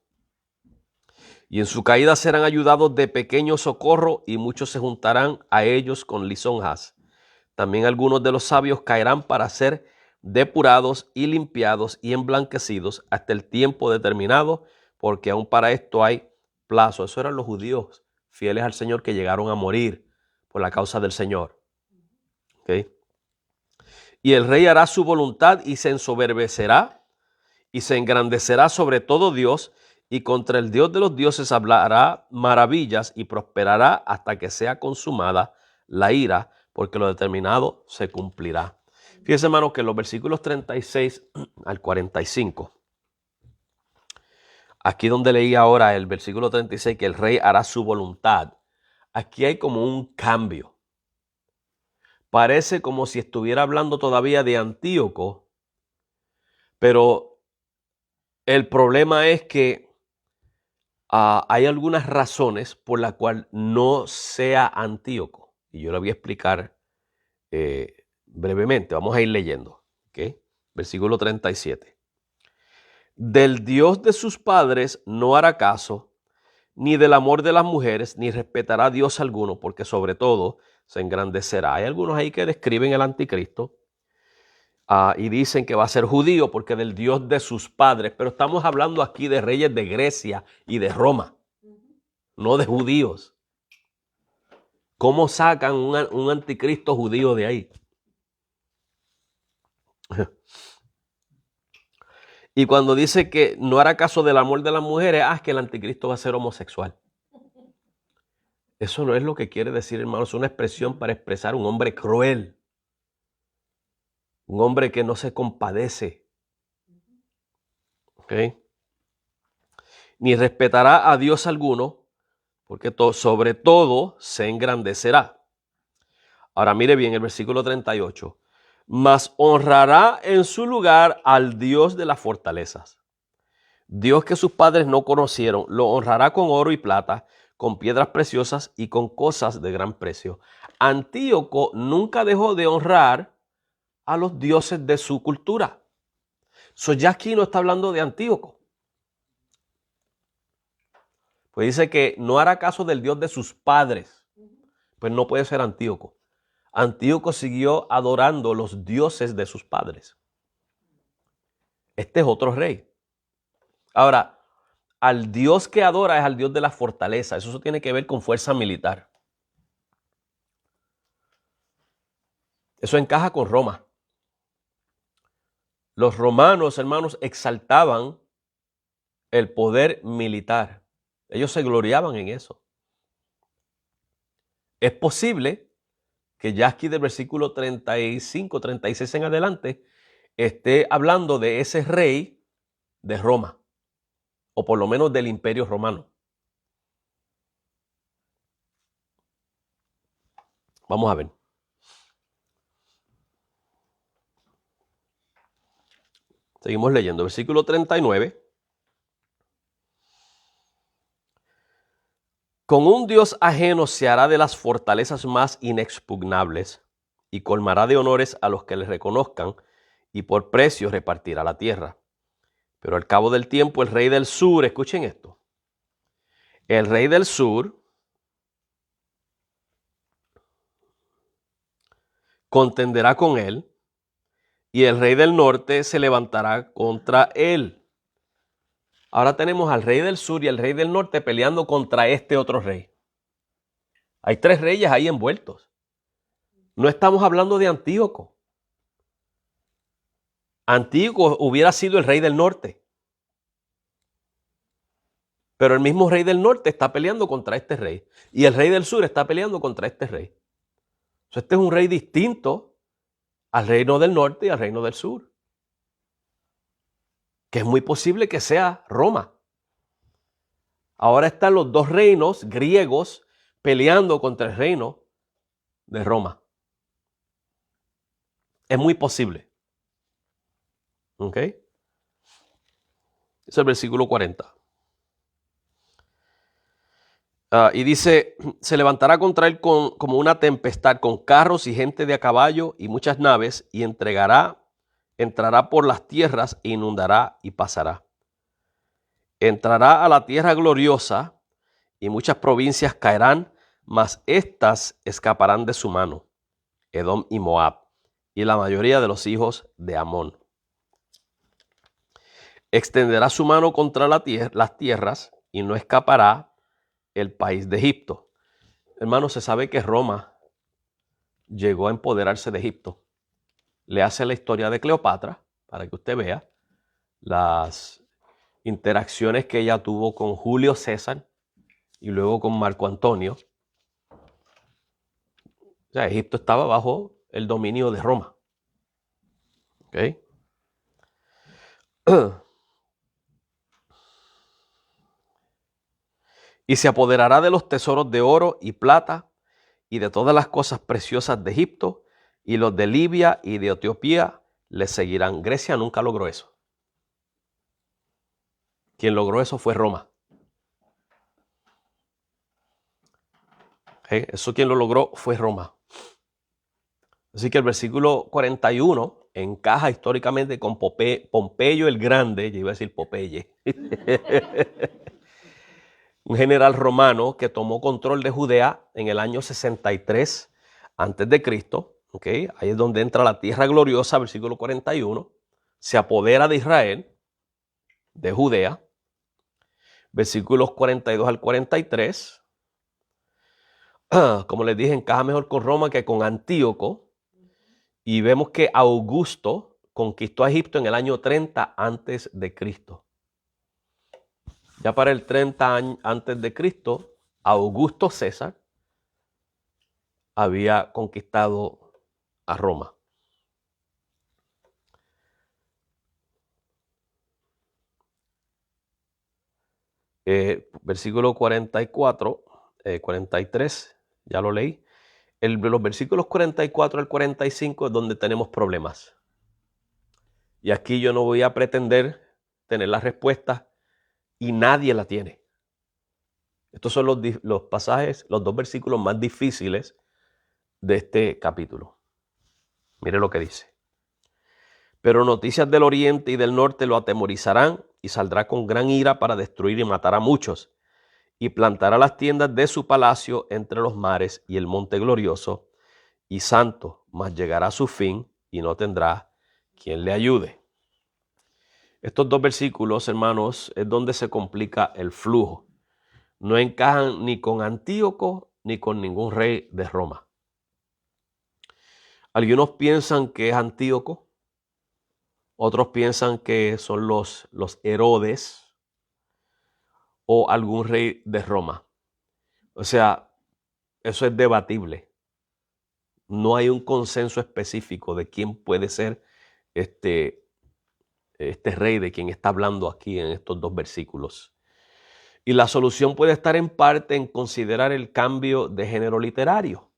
Y en su caída serán ayudados de pequeño socorro y muchos se juntarán a ellos con lisonjas. También algunos de los sabios caerán para ser depurados y limpiados y emblanquecidos hasta el tiempo determinado, porque aún para esto hay plazo. Eso eran los judíos fieles al Señor que llegaron a morir por la causa del Señor. ¿Okay? Y el rey hará su voluntad y se ensoberbecerá y se engrandecerá sobre todo Dios, y contra el Dios de los dioses hablará maravillas y prosperará hasta que sea consumada la ira, porque lo determinado se cumplirá. Fíjense, hermano, que en los versículos 36 al 45, aquí donde leí ahora el versículo 36, que el rey hará su voluntad, aquí hay como un cambio. Parece como si estuviera hablando todavía de Antíoco, pero el problema es que hay algunas razones por las cuales no sea Antíoco. Y yo lo voy a explicar brevemente. Vamos a ir leyendo. ¿Okay? Versículo 37. Del Dios de sus padres no hará caso, ni del amor de las mujeres, ni respetará a Dios alguno, porque sobre todo se engrandecerá. Hay algunos ahí que describen el anticristo y dicen que va a ser judío porque del Dios de sus padres. Pero estamos hablando aquí de reyes de Grecia y de Roma, no de judíos. ¿Cómo sacan un anticristo judío de ahí? Y cuando dice que no hará caso del amor de las mujeres, es que el anticristo va a ser homosexual. Eso no es lo que quiere decir, hermano. Es una expresión para expresar un hombre cruel. Un hombre que no se compadece. ¿Okay? Ni respetará a Dios alguno, porque sobre todo se engrandecerá. Ahora mire bien el versículo 38. Mas honrará en su lugar al Dios de las fortalezas. Dios que sus padres no conocieron, lo honrará con oro y plata, con piedras preciosas y con cosas de gran precio. Antíoco nunca dejó de honrar a los dioses de su cultura. Ya aquí no está hablando de Antíoco. Pues dice que no hará caso del Dios de sus padres. Pues no puede ser Antíoco. Antíoco siguió adorando los dioses de sus padres. Este es otro rey. Ahora, al Dios que adora es al Dios de la fortaleza. Eso tiene que ver con fuerza militar. Eso encaja con Roma. Los romanos, hermanos, exaltaban el poder militar. Ellos se gloriaban en eso. Es posible que ya aquí del versículo 35, 36 en adelante, esté hablando de ese rey de Roma, o por lo menos del Imperio Romano. Vamos a ver. Seguimos leyendo. Versículo 39. Con un Dios ajeno se hará de las fortalezas más inexpugnables y colmará de honores a los que le reconozcan y por precio repartirá la tierra. Pero al cabo del tiempo el rey del sur, escuchen esto, el rey del sur contenderá con él y el rey del norte se levantará contra él. Ahora tenemos al rey del sur y el rey del norte peleando contra este otro rey. Hay 3 reyes ahí envueltos. No estamos hablando de Antíoco. Antíoco hubiera sido el rey del norte. Pero el mismo rey del norte está peleando contra este rey. Y el rey del sur está peleando contra este rey. Este es un rey distinto al reino del norte y al reino del sur. Que es muy posible que sea Roma. Ahora están los 2 reinos griegos peleando contra el reino de Roma. Es muy posible. ¿Ok? Es el versículo 40. Y dice, se levantará contra él como una tempestad, con carros y gente de a caballo y muchas naves, y entrará por las tierras e inundará y pasará. Entrará a la tierra gloriosa y muchas provincias caerán, mas éstas escaparán de su mano, Edom y Moab, y la mayoría de los hijos de Amón. Extenderá su mano contra las tierras y no escapará el país de Egipto. Hermano, se sabe que Roma llegó a empoderarse de Egipto. Le hace la historia de Cleopatra para que usted vea las interacciones que ella tuvo con Julio César y luego con Marco Antonio. O sea, Egipto estaba bajo el dominio de Roma. ¿Ok? Y se apoderará de los tesoros de oro y plata y de todas las cosas preciosas de Egipto, y los de Libia y de Etiopía le seguirán. Grecia nunca logró eso. Quien logró eso fue Roma. Eso quien lo logró fue Roma. Así que el versículo 41 encaja históricamente con Pompeyo el Grande, yo iba a decir Popeye, un general romano que tomó control de Judea en el año 63 a.C. ¿Okay? Ahí es donde entra la tierra gloriosa, versículo 41. Se apodera de Israel, de Judea. Versículos 42 al 43. Como les dije, encaja mejor con Roma que con Antíoco. Y vemos que Augusto conquistó a Egipto en el año 30 antes de Cristo. Ya para el 30 antes de Cristo, Augusto César había conquistado a Roma. Versículo 44, 43, ya lo leí. Los versículos 44 al 45 es donde tenemos problemas. Y aquí yo no voy a pretender tener la respuesta y nadie la tiene. Estos son los pasajes, los 2 versículos más difíciles de este capítulo. Mire lo que dice. Pero noticias del oriente y del norte lo atemorizarán y saldrá con gran ira para destruir y matar a muchos. Y plantará las tiendas de su palacio entre los mares y el monte glorioso y santo, mas llegará a su fin y no tendrá quien le ayude. Estos 2 versículos, hermanos, es donde se complica el flujo. No encajan ni con Antíoco ni con ningún rey de Roma. Algunos piensan que es Antíoco, otros piensan que son los Herodes o algún rey de Roma. O sea, eso es debatible. No hay un consenso específico de quién puede ser este rey de quien está hablando aquí en estos 2 versículos. Y la solución puede estar en parte en considerar el cambio de género literario.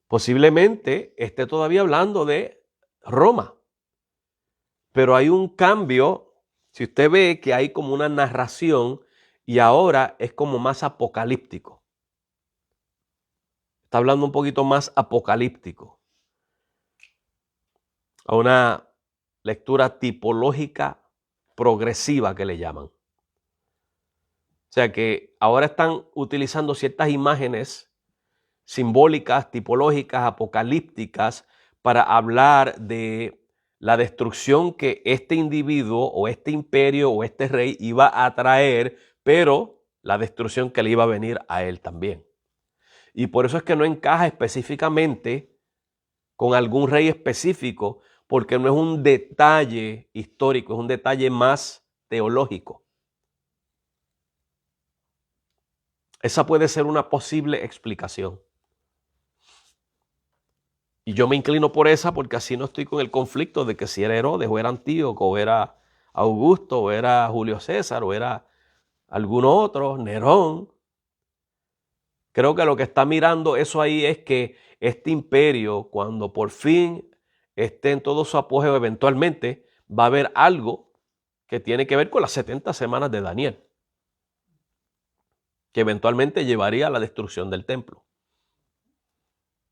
Posiblemente esté todavía hablando de Roma, pero hay un cambio. Si usted ve que hay como una narración y ahora es como más apocalíptico. Está hablando un poquito más apocalíptico. A una lectura tipológica progresiva que le llaman. O sea que ahora están utilizando ciertas imágenes simbólicas, tipológicas, apocalípticas, para hablar de la destrucción que este individuo o este imperio o este rey iba a traer, pero la destrucción que le iba a venir a él también. Y por eso es que no encaja específicamente con algún rey específico, porque no es un detalle histórico, es un detalle más teológico. Esa puede ser una posible explicación. Y yo me inclino por esa porque así no estoy con el conflicto de que si era Herodes o era Antíoco o era Augusto o era Julio César o era alguno otro, Nerón. Creo que lo que está mirando eso ahí es que este imperio, cuando por fin esté en todo su apogeo, eventualmente va a haber algo que tiene que ver con las 70 semanas de Daniel, que eventualmente llevaría a la destrucción del templo.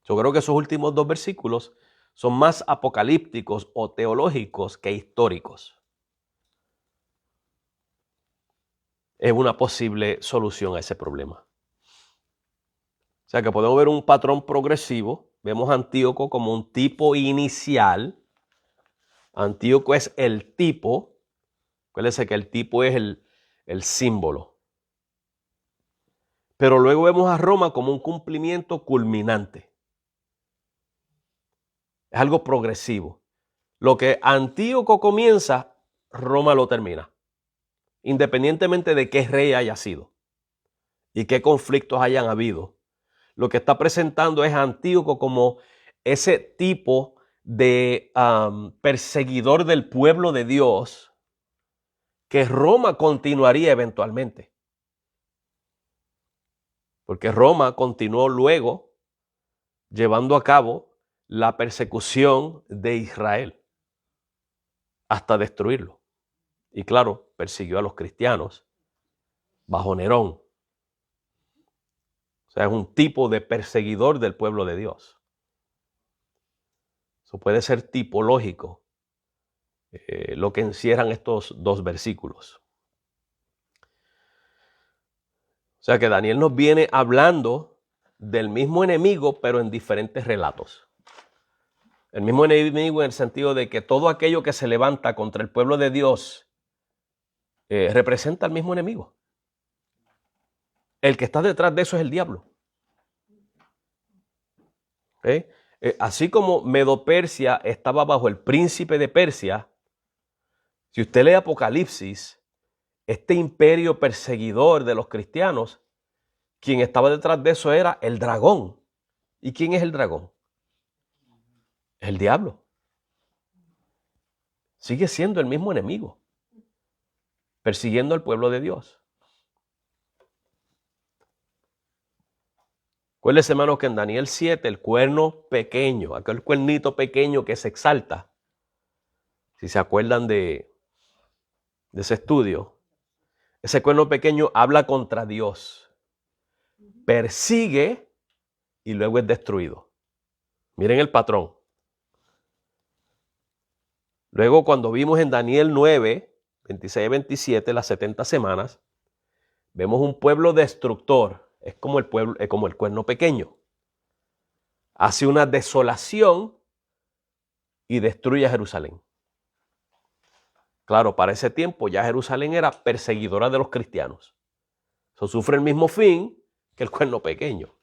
Yo creo que esos últimos dos versículos son más apocalípticos o teológicos que históricos. Es una posible solución a ese problema. O sea que podemos ver un patrón progresivo. Vemos a Antíoco como un tipo inicial. Antíoco es el tipo. Acuérdense que el tipo es el símbolo. Pero luego vemos a Roma como un cumplimiento culminante. Es algo progresivo. Lo que Antíoco comienza, Roma lo termina. Independientemente de qué rey haya sido y qué conflictos hayan habido. Lo que está presentando es a Antíoco como ese tipo de perseguidor del pueblo de Dios que Roma continuaría eventualmente. Porque Roma continuó luego llevando a cabo la persecución de Israel hasta destruirlo. Y claro, persiguió a los cristianos bajo Nerón. O sea, es un tipo de perseguidor del pueblo de Dios. Eso puede ser tipológico, lo que encierran estos dos versículos. O sea que Daniel nos viene hablando del mismo enemigo, pero en diferentes relatos. El mismo enemigo en el sentido de que todo aquello que se levanta contra el pueblo de Dios representa al mismo enemigo. El que está detrás de eso es el diablo. Así como Medo-Persia estaba bajo el príncipe de Persia, si usted lee Apocalipsis, este imperio perseguidor de los cristianos, quien estaba detrás de eso era el dragón. ¿Y quién es el dragón? El diablo. Sigue siendo el mismo enemigo, persiguiendo al pueblo de Dios. Acuérdense, hermanos, que en Daniel 7, el cuerno pequeño, aquel cuernito pequeño que se exalta, si se acuerdan de ese estudio, ese cuerno pequeño habla contra Dios, persigue y luego es destruido. Miren el patrón. Luego, cuando vimos en Daniel 9, 26 y 27, las 70 semanas, vemos un pueblo destructor. Es como el pueblo, como el cuerno pequeño. Hace una desolación y destruye a Jerusalén. Claro, para ese tiempo ya Jerusalén era perseguidora de los cristianos. Eso sufre el mismo fin que el cuerno pequeño.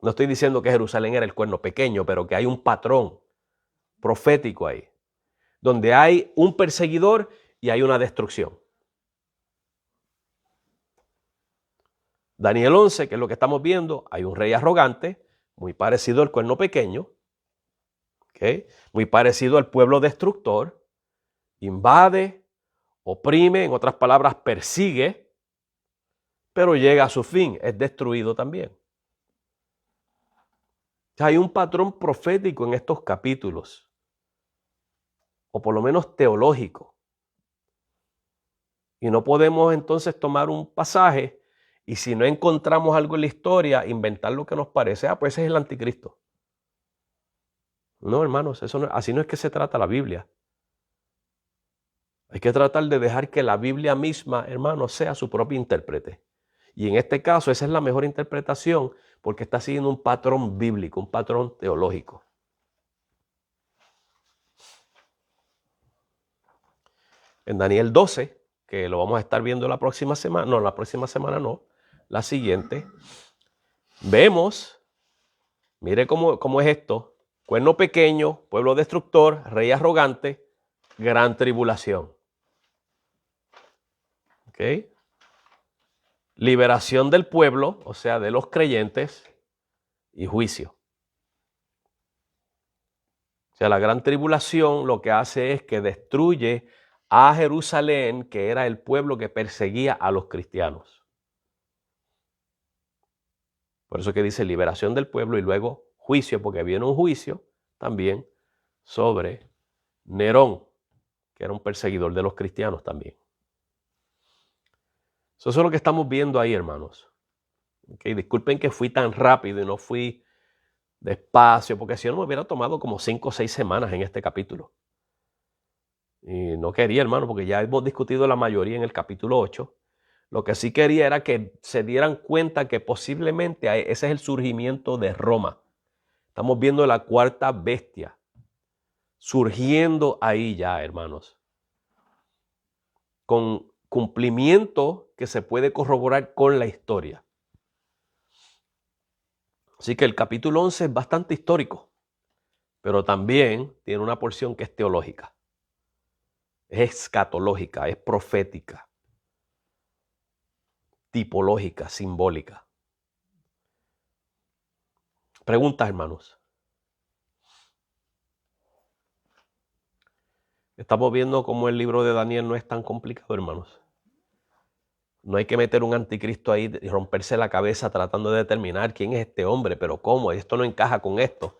No estoy diciendo que Jerusalén era el cuerno pequeño, pero que hay un patrón profético ahí, donde hay un perseguidor y hay una destrucción. Daniel 11, que es lo que estamos viendo, hay un rey arrogante, muy parecido al cuerno pequeño, muy parecido al pueblo destructor, invade, oprime, en otras palabras, persigue, pero llega a su fin, es destruido también. Hay un patrón profético en estos capítulos, o por lo menos teológico. Y no podemos entonces tomar un pasaje y si no encontramos algo en la historia, inventar lo que nos parece. Pues ese es el anticristo. No, hermanos, así no es que se trata la Biblia. Hay que tratar de dejar que la Biblia misma, hermanos, sea su propio intérprete. Y en este caso esa es la mejor interpretación porque está siguiendo un patrón bíblico, un patrón teológico. en Daniel 12, que lo vamos a estar viendo la próxima semana, no, la próxima semana no, la siguiente, vemos, mire cómo es esto, cuerno pequeño, pueblo destructor, rey arrogante, gran tribulación. ¿Ok? Liberación del pueblo, o sea, de los creyentes, y juicio. O sea, la gran tribulación lo que hace es que destruye a Jerusalén, que era el pueblo que perseguía a los cristianos. Por eso que dice liberación del pueblo y luego juicio, porque viene un juicio también sobre Nerón, que era un perseguidor de los cristianos también. Eso es lo que estamos viendo ahí, hermanos. Okay, disculpen que fui tan rápido y no fui despacio, porque si no me hubiera tomado como 5 o 6 semanas en este capítulo. Y no quería, hermano, porque ya hemos discutido la mayoría en el capítulo 8. Lo que sí quería era que se dieran cuenta que posiblemente ese es el surgimiento de Roma. Estamos viendo la cuarta bestia surgiendo ahí ya, hermanos, con cumplimiento que se puede corroborar con la historia. Así que el capítulo 11 es bastante histórico, pero también tiene una porción que es teológica, es escatológica, es profética, tipológica, simbólica. Preguntas, hermanos. Estamos viendo cómo el libro de Daniel no es tan complicado, hermanos. No hay que meter un anticristo ahí y romperse la cabeza tratando de determinar quién es este hombre, pero cómo, esto no encaja con esto.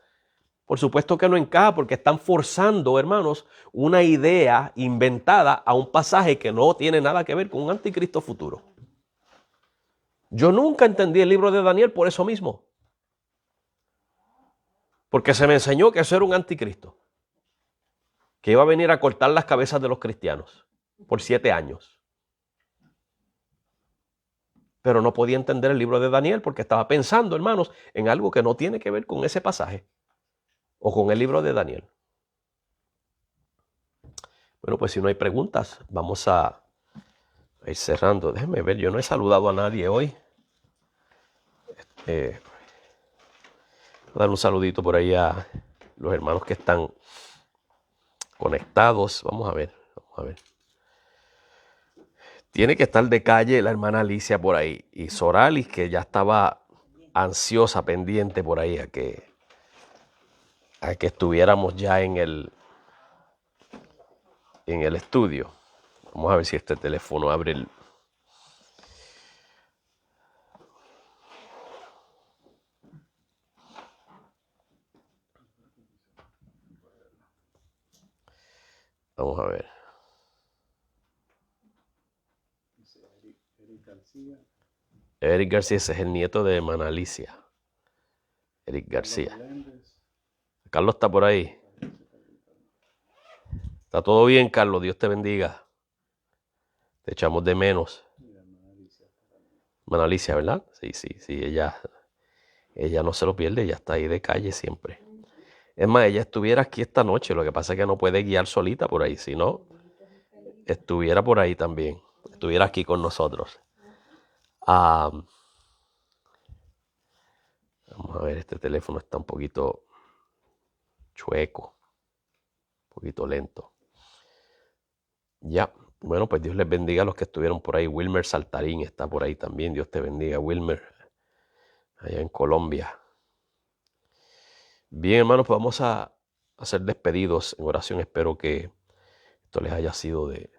Por supuesto que no encaja porque están forzando, hermanos, una idea inventada a un pasaje que no tiene nada que ver con un anticristo futuro. Yo nunca entendí el libro de Daniel por eso mismo. Porque se me enseñó que eso era un anticristo, que iba a venir a cortar las cabezas de los cristianos por 7 años. Pero no podía entender el libro de Daniel porque estaba pensando, hermanos, en algo que no tiene que ver con ese pasaje o con el libro de Daniel. Bueno, pues si no hay preguntas, vamos a ir cerrando. Déjenme ver, yo no he saludado a nadie hoy. Voy a dar un saludito por ahí a los hermanos que están conectados. Vamos a ver. Tiene que estar de calle la hermana Alicia por ahí. Y Soralis, que ya estaba ansiosa, pendiente por ahí a que estuviéramos ya en el estudio. Vamos a ver si este teléfono abre el... Vamos a ver. Eric García, ese es el nieto de hermana Alicia. Eric García. Carlos está por ahí. Está todo bien, Carlos. Dios te bendiga. Te echamos de menos. Hermana Alicia, ¿verdad? Sí. Ella no se lo pierde. Ella está ahí de calle siempre. Es más, ella estuviera aquí esta noche. Lo que pasa es que no puede guiar solita por ahí. Si no, estuviera por ahí también. Estuviera aquí con nosotros. Vamos a ver, este teléfono está un poquito chueco. Un poquito lento. Ya, bueno, pues Dios les bendiga a los que estuvieron por ahí. Wilmer Saltarín está por ahí también. Dios te bendiga, Wilmer, allá en Colombia. Bien, hermanos, pues vamos a hacer despedidos en oración. Espero que esto les haya sido de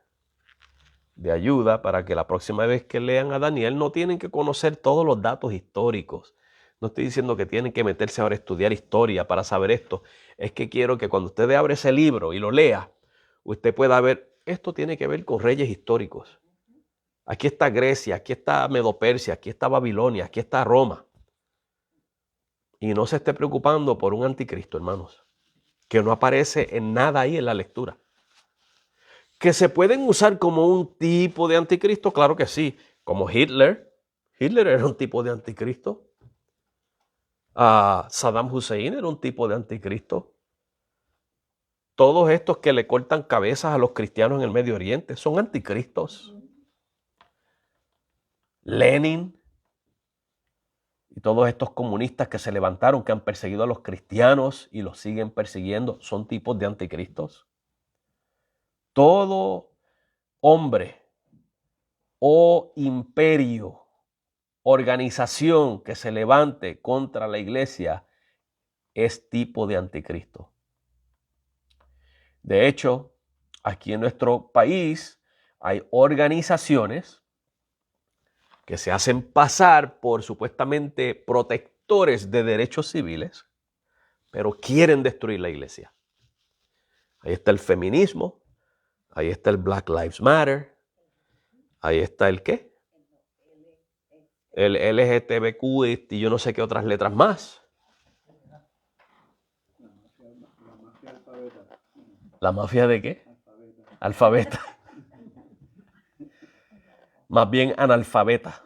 ayuda para que la próxima vez que lean a Daniel no tienen que conocer todos los datos históricos. No estoy diciendo que tienen que meterse ahora a estudiar historia para saber esto. Es que quiero que cuando usted abra ese libro y lo lea, usted pueda ver, esto tiene que ver con reyes históricos. Aquí está Grecia, aquí está Medo-Persia, aquí está Babilonia, aquí está Roma. Y no se esté preocupando por un anticristo, hermanos, que no aparece en nada ahí en la lectura. ¿Que se pueden usar como un tipo de anticristo? Claro que sí. Como Hitler. Hitler era un tipo de anticristo. Saddam Hussein era un tipo de anticristo. todos estos que le cortan cabezas a los cristianos en el Medio Oriente son anticristos. Lenin y todos estos comunistas que se levantaron, que han perseguido a los cristianos y los siguen persiguiendo, son tipos de anticristos. Todo hombre o imperio, organización que se levante contra la iglesia es tipo de anticristo. De hecho, aquí en nuestro país hay organizaciones que se hacen pasar por supuestamente protectores de derechos civiles, pero quieren destruir la iglesia. Ahí está el feminismo, ahí está el Black Lives Matter, ahí está el ¿qué? El LGTBQ y yo no sé qué otras letras más. ¿La mafia de qué? Alfabeta. Más bien analfabeta.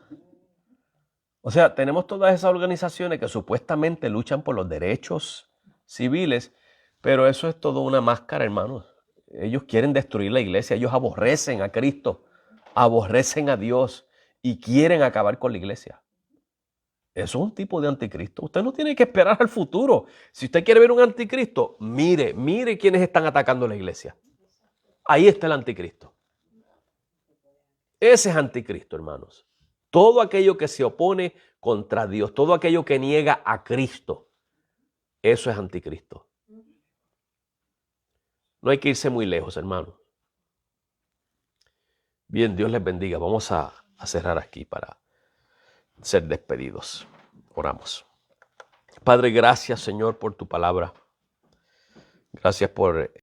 O sea, tenemos todas esas organizaciones que supuestamente luchan por los derechos civiles, pero eso es todo una máscara, hermanos. Ellos quieren destruir la iglesia, ellos aborrecen a Cristo, aborrecen a Dios y quieren acabar con la iglesia. Eso es un tipo de anticristo. Usted no tiene que esperar al futuro. Si usted quiere ver un anticristo, mire quiénes están atacando la iglesia. Ahí está el anticristo. Ese es anticristo, hermanos. Todo aquello que se opone contra Dios, todo aquello que niega a Cristo, eso es anticristo. No hay que irse muy lejos, hermanos. Bien, Dios les bendiga. Vamos a cerrar aquí para ser despedidos. Oramos. Padre, gracias, Señor, por tu palabra. Gracias por